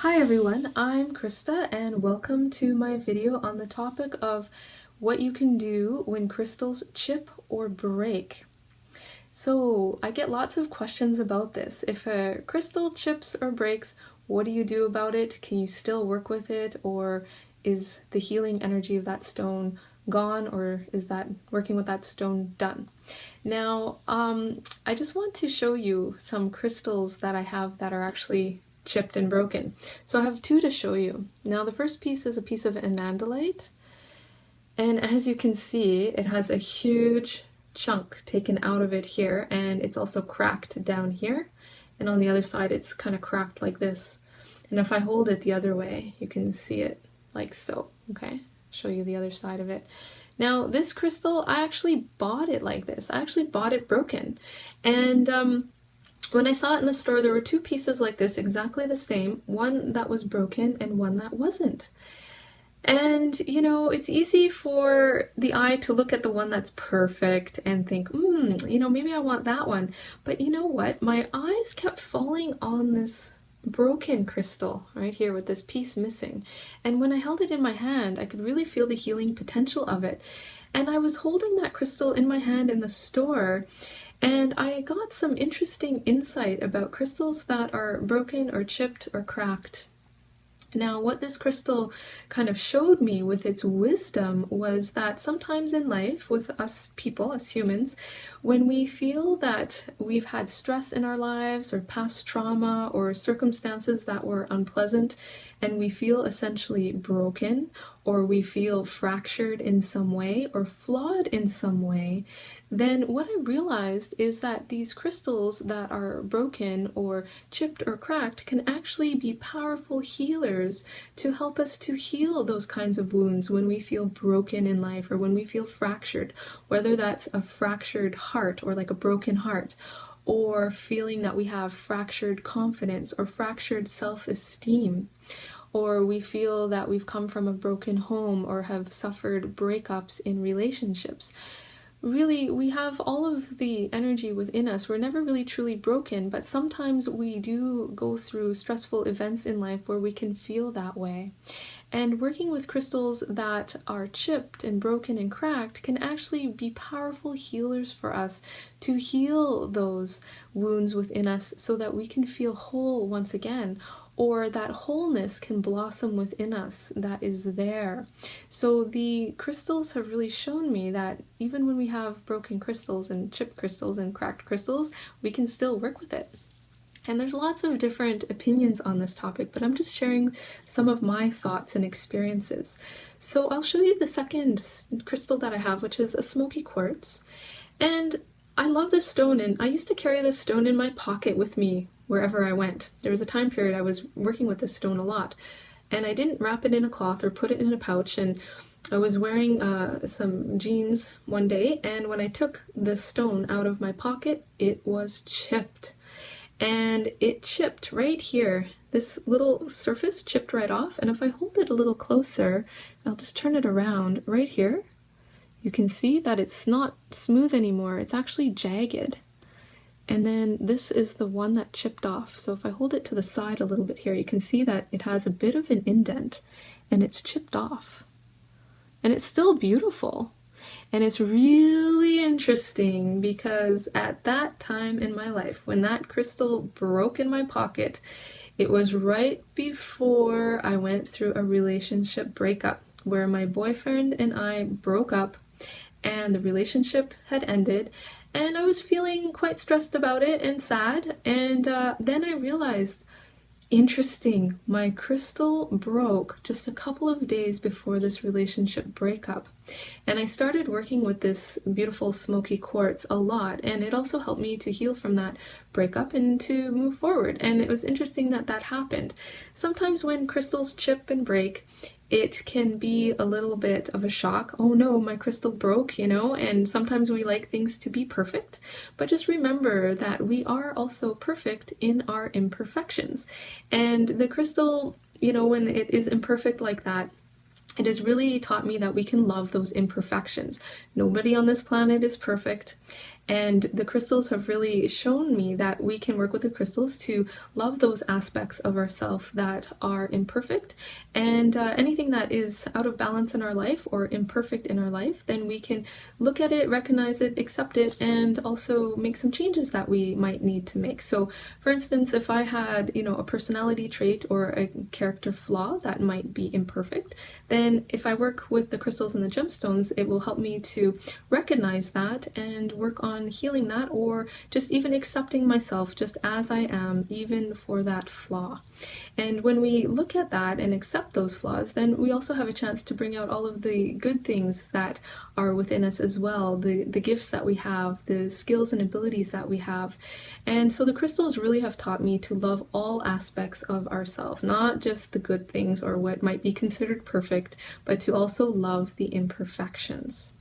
Hi everyone, I'm Krista and welcome to my video on the topic of what you can do when crystals chip or break. So I get lots of questions about this. If a crystal chips or breaks, what do you do about it? Can you still work with it, or is the healing energy of that stone gone, or is that working with that stone done? Now, I just want to show you some crystals that I have that are actually chipped and broken. So I have two to show you. Now the first piece is a piece of Andalite, and as you can see it has a huge chunk taken out of it here, and it's also cracked down here, and on the other side it's kind of cracked like this. And if I hold it the other way you can see it like so. Okay, show you the other side of it. Now this crystal, I actually bought it like this. I actually bought it broken, and when I saw it in the store, there were two pieces like this, exactly the same, one that was broken and one that wasn't. And, you know, it's easy for the eye to look at the one that's perfect and think, you know, maybe I want that one. But you know what? My eyes kept falling on this broken crystal right here with this piece missing. And when I held it in my hand, I could really feel the healing potential of it. And I was holding that crystal in my hand in the store, and I got some interesting insight about crystals that are broken or chipped or cracked. Now, what this crystal kind of showed me with its wisdom was that sometimes in life, with us people, us humans, when we feel that we've had stress in our lives or past trauma or circumstances that were unpleasant, and we feel essentially broken, or we feel fractured in some way or flawed in some way, then what I realized is that these crystals that are broken or chipped or cracked can actually be powerful healers to help us to heal those kinds of wounds when we feel broken in life or when we feel fractured, whether that's a fractured heart or like a broken heart, or feeling that we have fractured confidence or fractured self-esteem, or we feel that we've come from a broken home or have suffered breakups in relationships. Really, we have all of the energy within us. We're never really truly broken, but sometimes we do go through stressful events in life where we can feel that way. And working with crystals that are chipped and broken and cracked can actually be powerful healers for us to heal those wounds within us so that we can feel whole once again, or that wholeness can blossom within us that is there. So the crystals have really shown me that even when we have broken crystals and chipped crystals and cracked crystals, we can still work with it. And there's lots of different opinions on this topic, but I'm just sharing some of my thoughts and experiences. So I'll show you the second crystal that I have, which is a Smoky quartz. And I love this stone, and I used to carry this stone in my pocket with me wherever I went. There was a time period I was working with this stone a lot, and I didn't wrap it in a cloth or put it in a pouch, and I was wearing some jeans one day, and when I took the stone out of my pocket, it was chipped. And it chipped right here. This little surface chipped right off, and if I hold it a little closer, I'll just turn it around right here. You can see that it's not smooth anymore, it's actually jagged. And then this is the one that chipped off. So if I hold it to the side a little bit here, you can see that it has a bit of an indent and it's chipped off. And it's still beautiful. And it's really interesting because at that time in my life, when that crystal broke in my pocket, it was right before I went through a relationship breakup where my boyfriend and I broke up and the relationship had ended, and I was feeling quite stressed about it and sad. And then I realized, interesting, my crystal broke just a couple of days before this relationship breakup. And I started working with this beautiful Smoky quartz a lot, and it also helped me to heal from that breakup and to move forward. And it was interesting that that happened. Sometimes when crystals chip and break, it can be a little bit of a shock. Oh no, my crystal broke, you know, and sometimes we like things to be perfect. But just remember that we are also perfect in our imperfections. And the crystal, you know, when it is imperfect like that, it has really taught me that we can love those imperfections. Nobody on this planet is perfect. And the crystals have really shown me that we can work with the crystals to love those aspects of ourselves that are imperfect, and anything that is out of balance in our life or imperfect in our life, then we can look at it, recognize it, accept it, and also make some changes that we might need to make. So for instance, if I had, a personality trait or a character flaw that might be imperfect, then if I work with the crystals and the gemstones, it will help me to recognize that and work on healing that, or just even accepting myself just as I am, even for that flaw. And when we look at that and accept those flaws, then we also have a chance to bring out all of the good things that are within us as well, the gifts that we have, the skills and abilities that we have. And so the crystals really have taught me to love all aspects of ourselves, not just the good things or what might be considered perfect, but to also love the imperfections.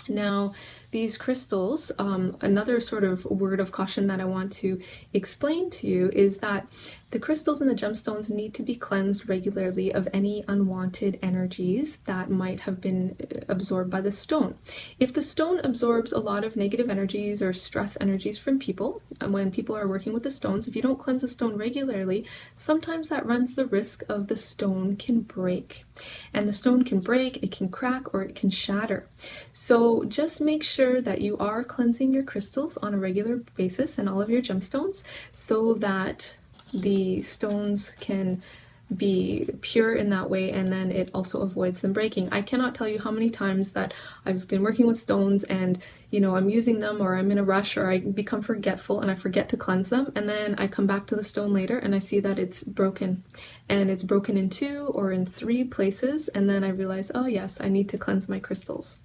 Now, these crystals, another sort of word of caution that I want to explain to you is that the crystals and the gemstones need to be cleansed regularly of any unwanted energies that might have been absorbed by the stone. If the stone absorbs a lot of negative energies or stress energies from people, and when people are working with the stones, if you don't cleanse the stone regularly, sometimes that runs the risk of the stone can break. And the stone can break, it can crack, or it can shatter. So just make sure that you are cleansing your crystals on a regular basis and all of your gemstones so that the stones can be pure in that way, and then it also avoids them breaking. I cannot tell you how many times that I've been working with stones and I'm using them, or I'm in a rush, or I become forgetful and I forget to cleanse them, and then I come back to the stone later and I see that it's broken, and it's broken in 2 or in 3 places, and then I realize, oh yes, I need to cleanse my crystals.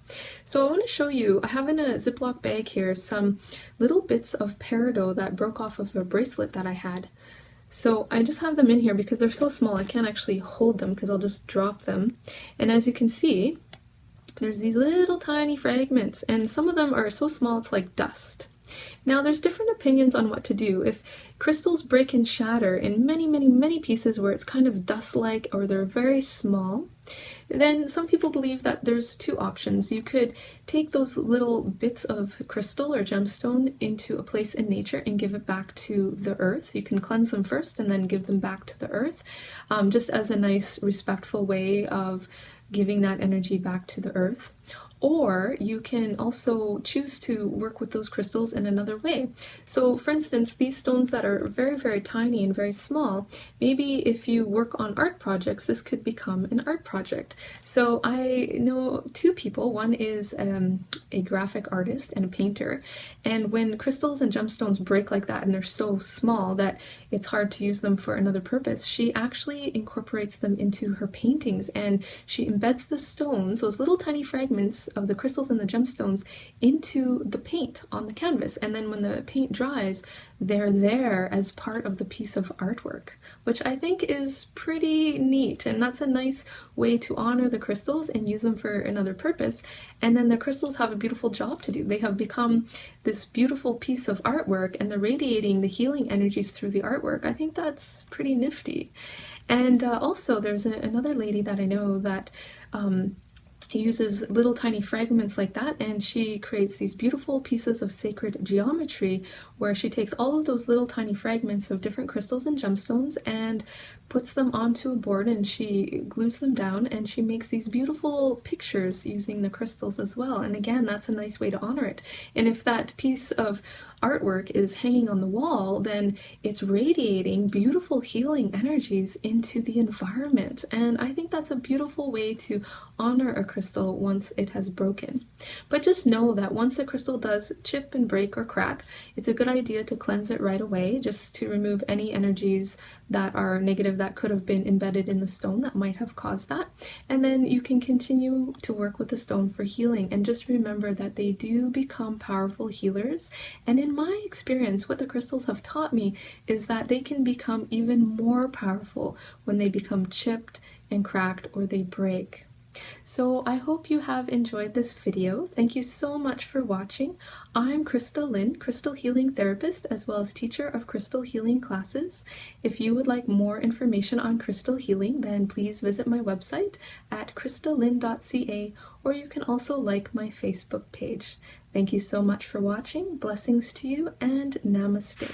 So I want to show you, I have in a Ziploc bag here some little bits of peridot that broke off of a bracelet that I had. So I just have them in here because they're so small I can't actually hold them because I'll just drop them. And as you can see, there's these little tiny fragments, and some of them are so small it's like dust. Now there's different opinions on what to do. If crystals break and shatter in many pieces where it's kind of dust-like, or they're very small, then some people believe that there's 2 options. You could take those little bits of crystal or gemstone into a place in nature and give it back to the earth. You can cleanse them first and then give them back to the earth, just as a nice respectful way of giving that energy back to the earth. Or you can also choose to work with those crystals in another way. So for instance, these stones that are very tiny and very small, maybe if you work on art projects, this could become an art project. So I know 2 people. One is a graphic artist and a painter, and when crystals and gemstones break like that and they're so small that it's hard to use them for another purpose, she actually incorporates them into her paintings, and she embeds the stones, those little tiny fragments of the crystals and the gemstones, into the paint on the canvas, and then when the paint dries, they're there as part of the piece of artwork, which I think is pretty neat. And that's a nice way to honor the crystals and use them for another purpose. And then the crystals have a beautiful job to do. They have become this beautiful piece of artwork, and they're radiating the healing energies through the artwork. I think that's pretty nifty. And also there's another lady that I know that uses little tiny fragments like that, and she creates these beautiful pieces of sacred geometry where she takes all of those little tiny fragments of different crystals and gemstones and puts them onto a board, and she glues them down, and she makes these beautiful pictures using the crystals as well. And again, that's a nice way to honor it. And if that piece of artwork is hanging on the wall, then it's radiating beautiful healing energies into the environment. And I think that's a beautiful way to honor a crystal once it has broken. But just know that once a crystal does chip and break or crack, it's a good idea to cleanse it right away, just to remove any energies that are negative that could have been embedded in the stone that might have caused that. And then you can continue to work with the stone for healing. And just remember that they do become powerful healers. And in my experience, what the crystals have taught me is that they can become even more powerful when they become chipped and cracked or they break. So I hope you have enjoyed this video. Thank you so much for watching. I'm Christa Lynn, crystal healing therapist, as well as teacher of crystal healing classes. If you would like more information on crystal healing, then please visit my website at christalyn.ca, or you can also like my Facebook page. Thank you so much for watching. Blessings to you and namaste.